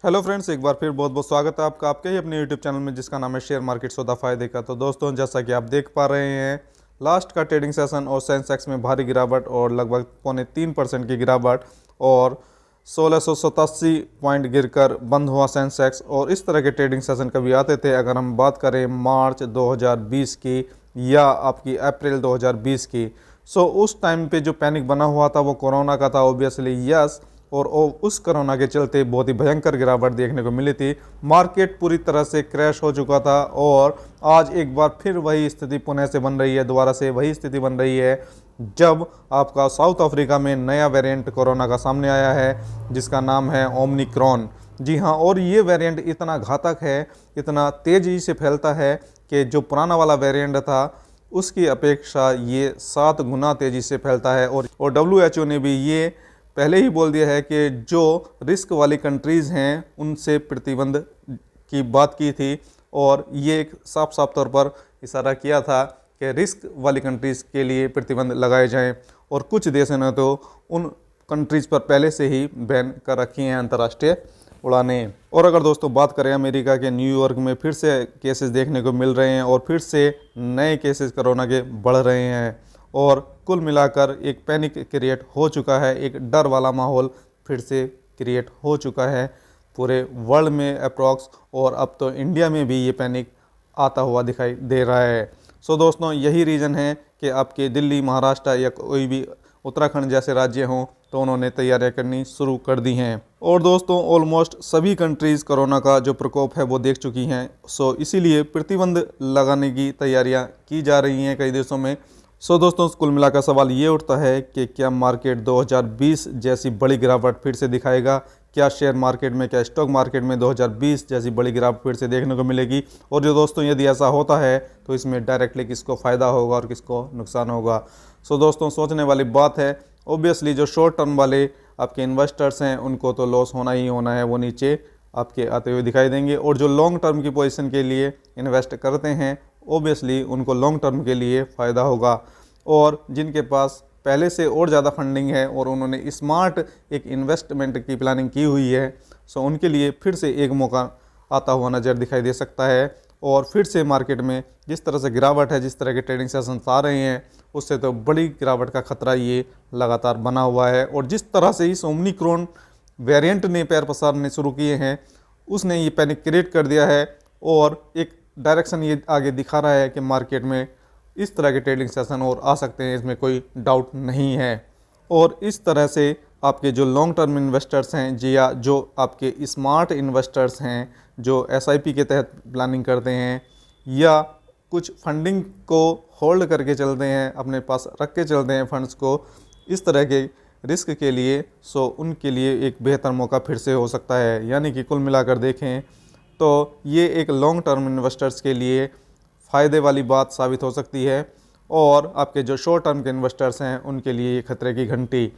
Hello friends, एक बार फिर बहुत बहुत स्वागत है आपका आपके ही अपने यूट्यूब चैनल में जिसका नाम है शेयर मार्केट सौदा फायदे का। तो दोस्तों, जैसा कि आप देख पा रहे हैं, लास्ट का ट्रेडिंग सेशन और सेंसेक्स में भारी गिरावट और लगभग 0.3% की गिरावट और 1687 पॉइंट गिरकर बंद हुआ सेंसेक्स। और इस तरह के ट्रेडिंग सेशन कभी आते थे अगर हम बात करें मार्च 2020 की या आपकी अप्रैल 2020 की। सो उस टाइम पे जो पैनिक बना हुआ था वो कोरोना का था, ऑब्वियसली यस। और उस कोरोना के चलते बहुत ही भयंकर गिरावट देखने को मिली थी। मार्केट पूरी तरह से क्रैश हो चुका था और आज एक बार फिर वही स्थिति पुनः से बन रही है, दोबारा से वही स्थिति बन रही है जब आपका साउथ अफ्रीका में नया वेरिएंट कोरोना का सामने आया है जिसका नाम है ओमिक्रॉन। जी हाँ, और ये वेरिएंट इतना घातक है, इतना तेज़ी से फैलता है कि जो पुराना वाला वेरिएंट था उसकी अपेक्षा ये 7 गुना तेज़ी से फैलता है। और WHO ने भी ये पहले ही बोल दिया है कि जो रिस्क वाली कंट्रीज़ हैं उनसे प्रतिबंध की बात की थी और ये एक साफ साफ तौर पर इशारा किया था कि रिस्क वाली कंट्रीज़ के लिए प्रतिबंध लगाए जाएं। और कुछ देशों ने तो उन कंट्रीज़ पर पहले से ही बैन कर रखी हैं अंतर्राष्ट्रीय उड़ानें। और अगर दोस्तों बात करें अमेरिका के न्यूयॉर्क में फिर से केसेस देखने को मिल रहे हैं और फिर से नए केसेस कोरोना के बढ़ रहे हैं और कुल मिलाकर एक पैनिक क्रिएट हो चुका है, एक डर वाला माहौल फिर से क्रिएट हो चुका है पूरे वर्ल्ड में अप्रॉक्स। और अब तो इंडिया में भी ये पैनिक आता हुआ दिखाई दे रहा है। सो दोस्तों, यही रीज़न है कि आपके दिल्ली, महाराष्ट्र या कोई भी उत्तराखंड जैसे राज्य हों तो उन्होंने तैयारियां करनी शुरू कर दी हैं। और दोस्तों, ऑलमोस्ट सभी कंट्रीज़ कोरोना का जो प्रकोप है वो देख चुकी हैं। सो इसीलिए प्रतिबंध लगाने की तैयारियां की जा रही हैं कई देशों में। सो दोस्तों, कुल मिलाकर सवाल ये उठता है कि क्या मार्केट 2020 जैसी बड़ी गिरावट फिर से दिखाएगा? क्या शेयर मार्केट में, क्या स्टॉक मार्केट में 2020 जैसी बड़ी गिरावट फिर से देखने को मिलेगी? और जो दोस्तों, यदि ऐसा होता है तो इसमें डायरेक्टली किसको फ़ायदा होगा और किसको नुकसान होगा? सो दोस्तों, सोचने वाली बात है। ऑब्वियसली जो शॉर्ट टर्म वाले आपके इन्वेस्टर्स हैं उनको तो लॉस होना ही होना है, वो नीचे आपके आते हुए दिखाई देंगे। और जो लॉन्ग टर्म की पोजीशन के लिए इन्वेस्ट करते हैं ओबियसली उनको लॉन्ग टर्म के लिए फ़ायदा होगा। और जिनके पास पहले से और ज़्यादा फंडिंग है और उन्होंने स्मार्ट एक इन्वेस्टमेंट की प्लानिंग की हुई है, सो उनके लिए फिर से एक मौका आता हुआ नज़र दिखाई दे सकता है। और फिर से मार्केट में जिस तरह से गिरावट है, जिस तरह के ट्रेडिंग सेशंस आ रहे हैं, उससे तो बड़ी गिरावट का खतरा ये लगातार बना हुआ है। और जिस तरह से इस ओमिक्रॉन वेरिएंट ने पैर पसारने शुरू किए हैं उसने ये पैनिक क्रिएट कर दिया है और एक डायरेक्शन ये आगे दिखा रहा है कि मार्केट में इस तरह के ट्रेडिंग सेशन और आ सकते हैं, इसमें कोई डाउट नहीं है। और इस तरह से आपके जो लॉन्ग टर्म इन्वेस्टर्स हैं जी, या जो आपके स्मार्ट इन्वेस्टर्स हैं जो SIP के तहत प्लानिंग करते हैं या कुछ फंडिंग को होल्ड करके चलते हैं, अपने पास रख के चलते हैं फंड्स को इस तरह के रिस्क के लिए, सो उनके लिए एक बेहतर मौका फिर से हो सकता है। यानी कि कुल मिलाकर देखें तो ये एक लॉन्ग टर्म इन्वेस्टर्स के लिए फ़ायदे वाली बात साबित हो सकती है और आपके जो शॉर्ट टर्म के इन्वेस्टर्स हैं उनके लिए ये खतरे की घंटी।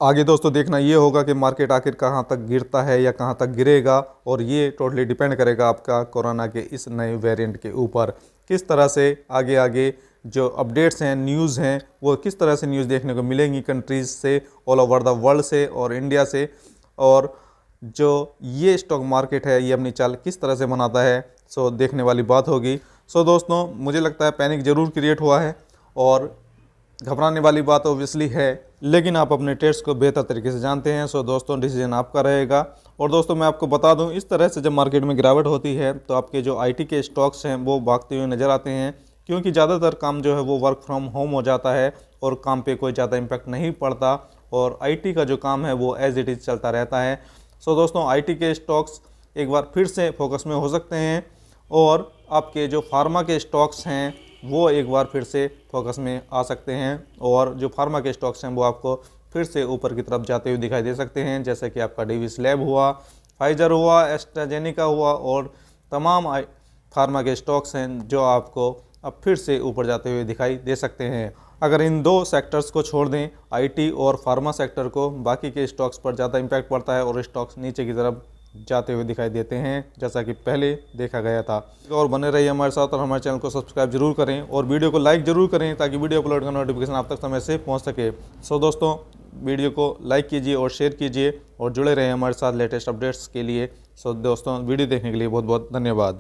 आगे दोस्तों देखना ये होगा कि मार्केट आखिर कहाँ तक गिरता है या कहाँ तक गिरेगा और ये टोटली डिपेंड करेगा आपका कोरोना के इस नए वेरिएंट के ऊपर। किस तरह से आगे आगे जो अपडेट्स हैं, न्यूज़ हैं, वो किस तरह से न्यूज़ देखने को मिलेंगी कंट्रीज़ से, ऑल ओवर द वर्ल्ड से और इंडिया से। और जो ये स्टॉक मार्केट है ये अपनी चाल किस तरह से बनाता है, सो देखने वाली बात होगी। सो दोस्तों, मुझे लगता है पैनिक ज़रूर क्रिएट हुआ है और घबराने वाली बात ओब्वियसली है, लेकिन आप अपने ट्रेड्स को बेहतर तरीके से जानते हैं। सो दोस्तों, डिसीजन आपका रहेगा। और दोस्तों, मैं आपको बता दूं, इस तरह से जब मार्केट में गिरावट होती है तो आपके जो IT के स्टॉक्स हैं वो भागते हुए नज़र आते हैं, क्योंकि ज़्यादातर काम जो है वो वर्क फ्रॉम होम हो जाता है और काम पे कोई ज़्यादा इम्पैक्ट नहीं पड़ता और IT का जो काम है वो एज इट इज़ चलता रहता है। सो दोस्तों, IT के स्टॉक्स एक बार फिर से फोकस में हो सकते हैं और आपके जो फार्मा के स्टॉक्स हैं वो एक बार फिर से फोकस में आ सकते हैं। और जो फार्मा के स्टॉक्स हैं वो आपको फिर से ऊपर की तरफ जाते हुए दिखाई दे सकते हैं, जैसे कि आपका डेविस लैब हुआ, फाइजर हुआ, एस्ट्राजेनिका हुआ और तमाम फार्मा के स्टॉक्स हैं जो आपको अब फिर से ऊपर जाते हुए दिखाई दे सकते हैं। अगर इन दो सेक्टर्स को छोड़ दें, IT और फार्मा सेक्टर को, बाकी के स्टॉक्स पर ज़्यादा इम्पैक्ट पड़ता है और स्टॉक्स नीचे की तरफ जाते हुए दिखाई देते हैं जैसा कि पहले देखा गया था। और बने रहिए हमारे साथ और हमारे चैनल को सब्सक्राइब जरूर करें और वीडियो को लाइक जरूर करें ताकि वीडियो अपलोड का नोटिफिकेशन आप तक समय से पहुंच सके। सो दोस्तों, वीडियो को लाइक कीजिए और शेयर कीजिए और जुड़े रहें हमारे साथ लेटेस्ट अपडेट्स के लिए। सो दोस्तों, वीडियो देखने के लिए बहुत बहुत धन्यवाद।